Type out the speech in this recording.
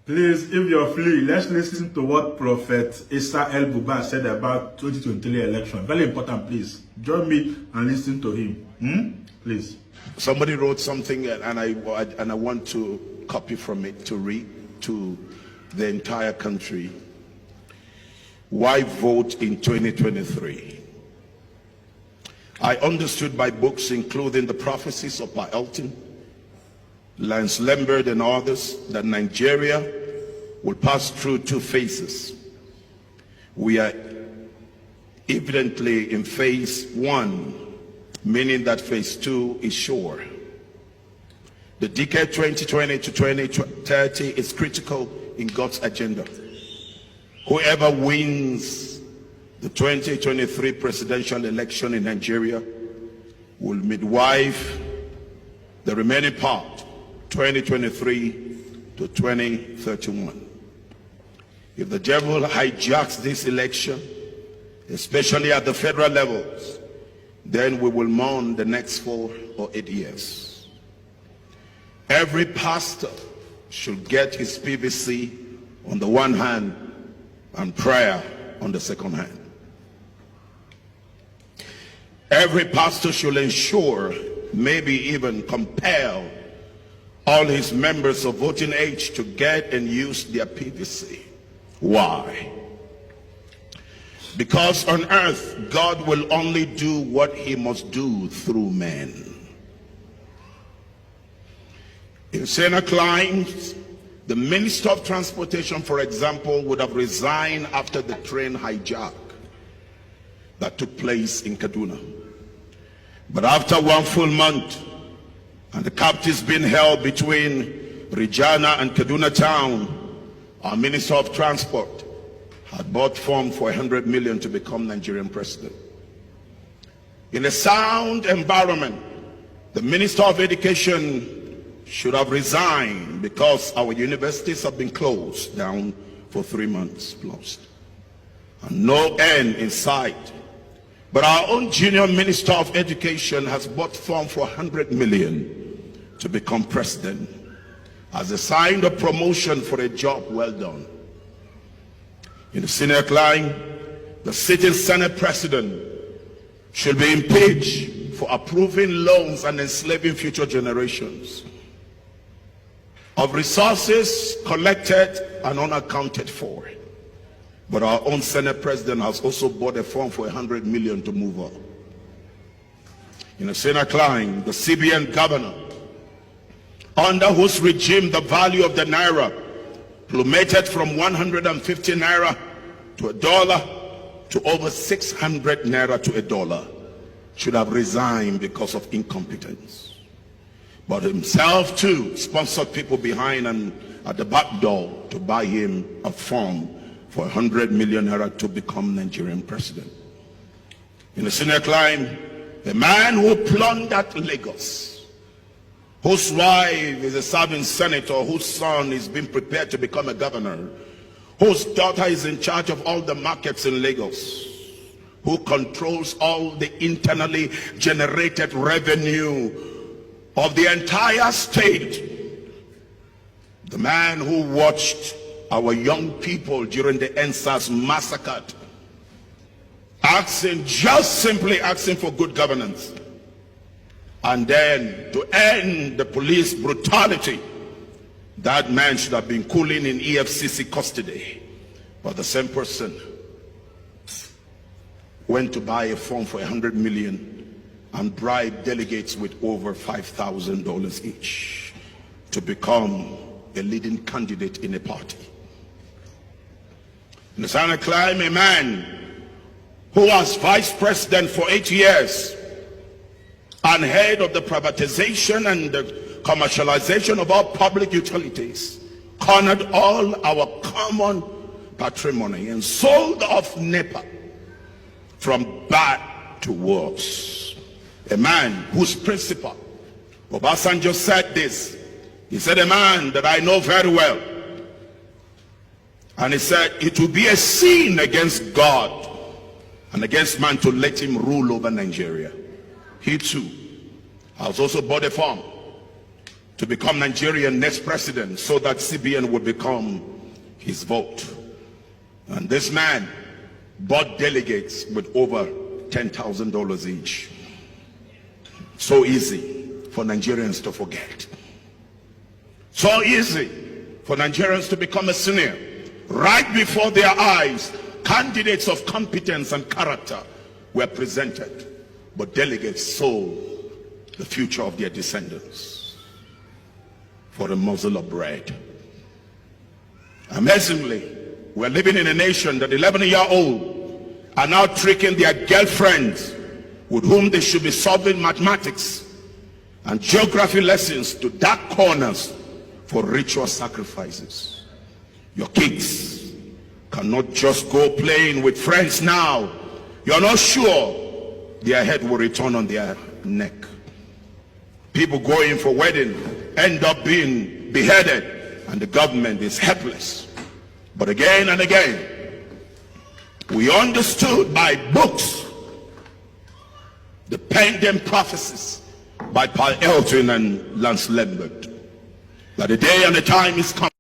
Please, if you're free, let's listen to what Prophet Issa El Buba said about 2023 election. Very important, please. Join me and listen to him. Please. Somebody wrote something and I want to copy from it to read to the entire country. Why vote in 2023? I understood by books including the prophecies of Pa Elton, Lance Lambert and others that Nigeria will pass through two phases. We are evidently in phase one, meaning that phase two is sure. The decade 2020 to 2030 is critical in God's agenda. Whoever wins the 2023 presidential election in Nigeria will midwife the remaining part, 2023 to 2031. If the devil hijacks this election, especially at the federal levels, then we will mourn the next 4 or 8 years. Every pastor should get his PVC on the one hand and prayer on the second hand. Every pastor should ensure, maybe even compel, all his members of voting age to get and use their PVC. Why? Because on earth, God will only do what he must do through men. In Senna Climes, the Minister of Transportation, for example, would have resigned after the train hijack that took place in Kaduna. But after 1 full month, and the captives being held between Regina and Kaduna town, our Minister of Transport had bought form for 100 million to become Nigerian president. In a sound environment, the Minister of Education should have resigned because our universities have been closed down for 3 months plus. And no end in sight. But our own junior Minister of Education has bought form for 100 million to become president as a sign of promotion for a job well done. In the senior line, the sitting Senate president should be impeached for approving loans and enslaving future generations of resources collected and unaccounted for. But our own Senate president has also bought a form for 100 million to move up. In the Senate line, the CBN governor, under whose regime the value of the naira plummeted from 150 naira to $1 to over 600 naira to $1, should have resigned because of incompetence. But himself too sponsored people behind and at the back door to buy him a form for 100 million naira to become Nigerian president. In the Senate line, the man who plundered Lagos, whose wife is a serving senator, whose son is being prepared to become a governor, whose daughter is in charge of all the markets in Lagos, who controls all the internally generated revenue of the entire state, the man who watched our young people during the NSAS massacre, just simply asking for good governance, and then to end the police brutality, that man should have been cooling in EFCC custody. But the same person went to buy a form for 100 million and bribed delegates with over $5,000 each to become a leading candidate in a party. In the Senate climb, a man who was vice president for 8 years and head of the privatization and the commercialization of all public utilities, cornered all our common patrimony and sold off NEPA from bad to worse. A man whose principal, Obasanjo, said this. He said, a man that I know very well. And he said, it will be a sin against God and against man to let him rule over Nigeria. He too has also bought a form to become Nigerian next president so that CBN would become his vote. And this man bought delegates with over $10,000 each. So easy for Nigerians to forget. So easy for Nigerians to become a senior. Right before their eyes, candidates of competence and character were presented, but delegates sold the future of their descendants for a morsel of bread. Amazingly, we're living in a nation that 11-year-olds are now tricking their girlfriends with whom they should be solving mathematics and geography lessons to dark corners for ritual sacrifices. Your kids cannot just go playing with friends now. You're not sure their head will return on their neck. People going for wedding end up being beheaded, and the government is helpless. But again and again, we understood by books the penned prophecies by Paul Elton and Lance Lambert that the day and the time is coming